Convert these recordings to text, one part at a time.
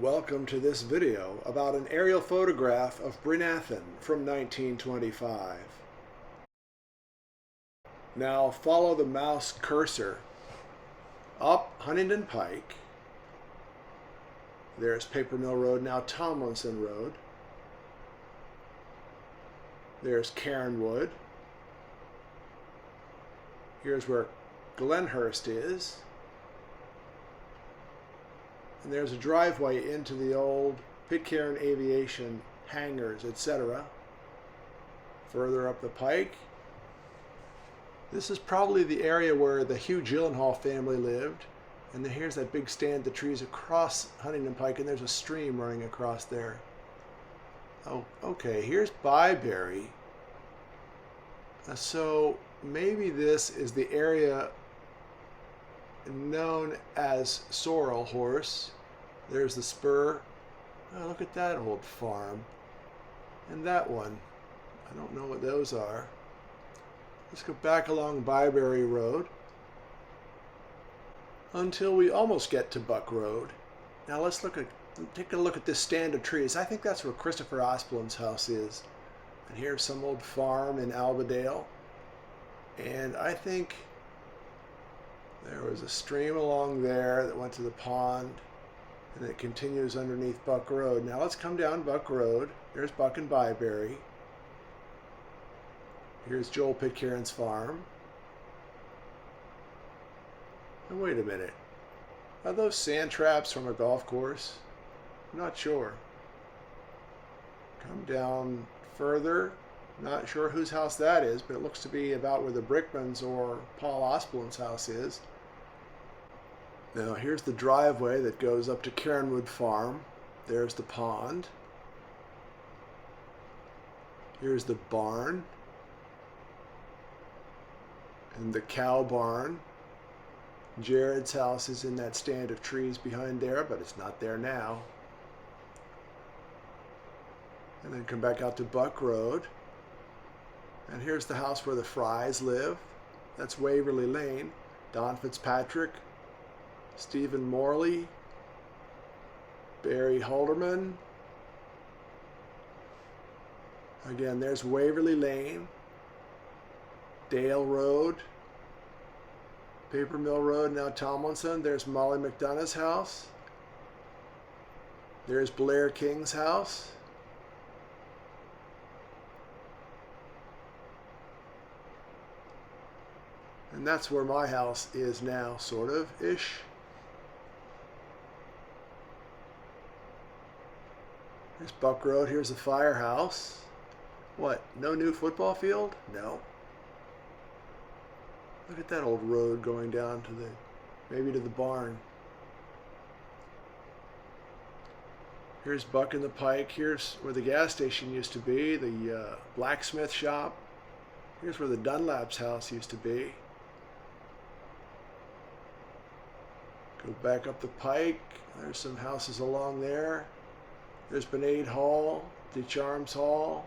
Welcome to this video about an aerial photograph of Bryn Athyn from 1925. Now follow the mouse cursor up Huntingdon Pike. There's Paper Mill Road, now Tomlinson Road. There's Cairnwood. Here's where Glenhurst is. And there's a driveway into the old Pitcairn Aviation hangars, etc. Further up the pike. This is probably the area where the Hugh Gyllenhaal family lived. And then here's that big stand of trees across Huntingdon Pike, and there's a stream running across there. Oh, okay, here's Byberry. So maybe this is the area known as Sorrel Horse. There's the spur. Oh, look at that old farm. And that one. I don't know what those are. Let's go back along Byberry Road until we almost get to Buck Road. Now let's take a look at this stand of trees. I think that's where Christopher Osplund's house is. And here's some old farm in Albadale. And I think there was a stream along there that went to the pond, and it continues underneath Buck Road. Now let's come down Buck Road. There's Buck and Byberry. Here's Joel Pitcairn's farm. And wait a minute. Are those sand traps from a golf course? I'm not sure. Come down further. Not sure whose house that is, but it looks to be about where the Brickmans or Paul Osplund's house is. Now here's the driveway that goes up to Cairnwood Farm. There's the pond. Here's the barn. And the cow barn. Jared's house is in that stand of trees behind there, but it's not there now. And then come back out to Buck Road. And here's the house where the Frys live. That's Waverly Lane. Don Fitzpatrick, Stephen Morley, Barry Halderman. Again, there's Waverly Lane, Dale Road, Paper Mill Road, now Tomlinson. There's Molly McDonough's house. There's Blair King's house. And that's where my house is now, sort of-ish. Here's Buck Road. Here's the firehouse. What, no new football field? No. Look at that old road going down to maybe to the barn. Here's Buck and the Pike. Here's where the gas station used to be, the blacksmith shop. Here's where the Dunlap's house used to be. Go back up the pike. There's some houses along there. There's Benade Hall, DeCharms Hall,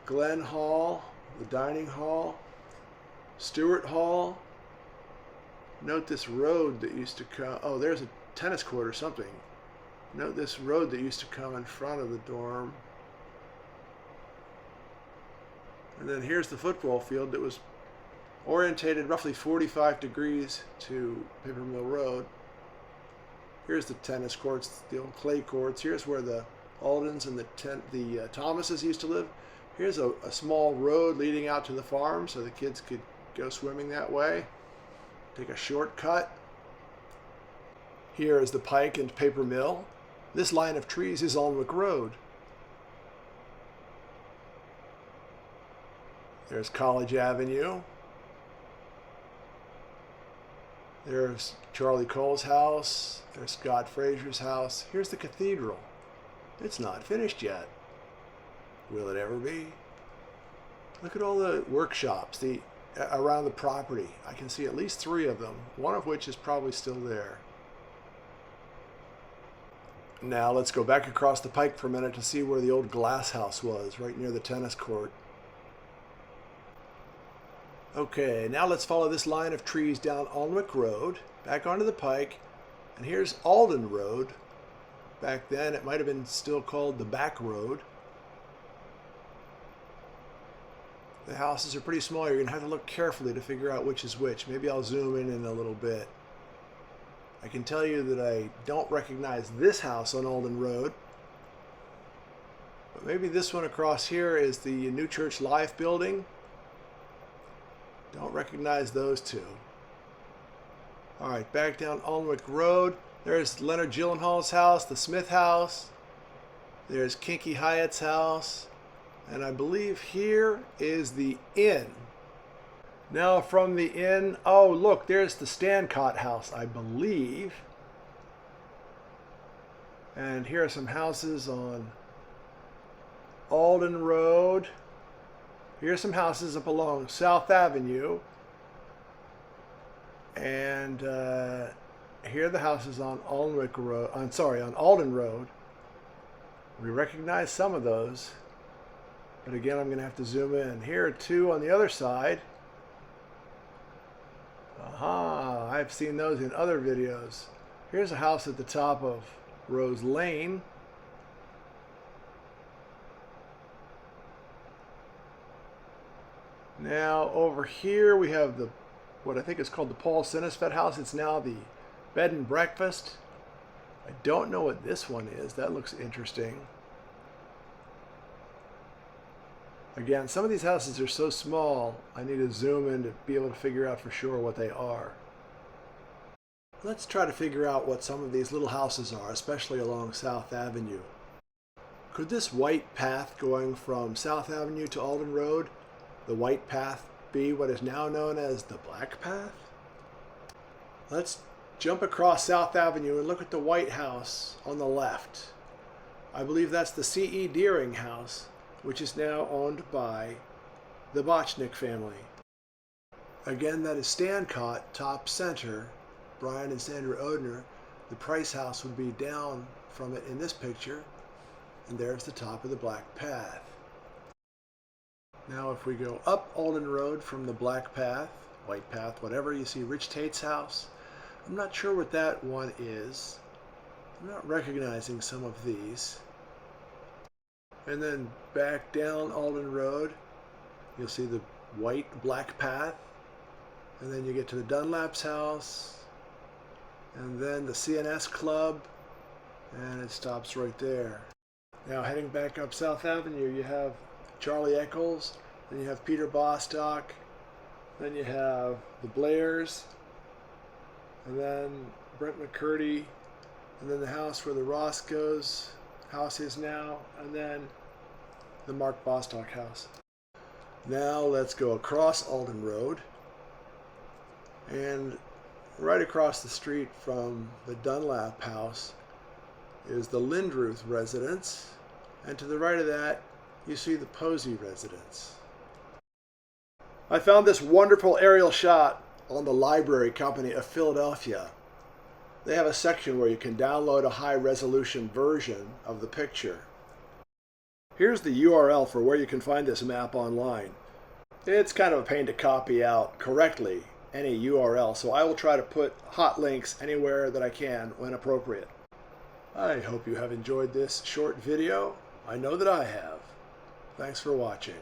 Glen Hall, the dining hall, Stewart Hall. Note this road that used to come. Oh, there's a tennis court or something. Note this road that used to come in front of the dorm. And then here's the football field that was orientated roughly 45 degrees to Paper Mill Road. Here's the tennis courts, the old clay courts. Here's where the Aldens and the Thomases used to live. Here's a small road leading out to the farm so the kids could go swimming that way. Take a shortcut. Here is the Pike and Paper Mill. This line of trees is Alnwick Road. There's College Avenue. There's Charlie Cole's house. There's Scott Fraser's house. Here's the cathedral. It's not finished yet. Will it ever be? Look at all the workshops around the property. I can see at least 3 of them, one of which is probably still there. Now let's go back across the pike for a minute to see where the old glass house was, right near the tennis court. Okay, now let's follow this line of trees down Alnwick Road, back onto the pike, And here's Alden Road. Back then it might have been still called the Back Road. The houses are pretty small. You're going to have to look carefully to figure out which is which. Maybe I'll zoom in a little bit. I can tell you that I don't recognize this house on Alden Road. But maybe this one across here is the New Church Life building. Don't recognize those two. Alright, back down Alnwick Road. There's Leonard Gyllenhaal's house, the Smith house. There's Kinky Hyatt's house. And I believe here is the inn. Now from the inn, oh look, there's the Stancott house, I believe. And here are some houses on Alden Road. Here's some houses up along South Avenue. And here are the houses on Alnwick Road. On Alden Road. We recognize some of those. But again, I'm going to have to zoom in. Here are two on the other side. Aha, I've seen those in other videos. Here's a house at the top of Rose Lane. Now over here we have the what I think is called the Paul Sinisfet house. It's now the bed and breakfast. I don't know what this one is. That looks interesting. Again, some of these houses are so small, I need to zoom in to be able to figure out for sure what they are. Let's try to figure out what some of these little houses are, especially along South Avenue. Could this white path going from South Avenue to Alden Road, the white path, be what is now known as the black path? Let's jump across South Avenue and look at the white house on the left. I believe that's the C.E. Deering house, which is now owned by the Bochnick family. Again, that is Stancott, top center. Brian and Sandra Odner. The Price house would be down from it in this picture, and there's the top of the black path. Now if we go up Alden Road from the black path, white path, whatever, you see Rich Tate's house. I'm not sure what that one is. I'm not recognizing some of these. And then back down Alden Road, you'll see the white black path. And then you get to the Dunlap's house. And then the CNS Club. And it stops right there. Now heading back up South Avenue, you have Charlie Eccles. Then you have Peter Bostock. Then you have the Blairs. And then Brent McCurdy. And then the house where the Roscoe's house is now, and then the Mark Bostock house. Now let's go across Alden Road, and right across the street from the Dunlap house is the Lindruth residence, and to the right of that you see the Posey residence. I found this wonderful aerial shot on the Library Company of Philadelphia. They have a section where you can download a high-resolution version of the picture. Here's the URL for where you can find this map online. It's kind of a pain to copy out correctly any URL, so I will try to put hot links anywhere that I can when appropriate. I hope you have enjoyed this short video. I know that I have. Thanks for watching.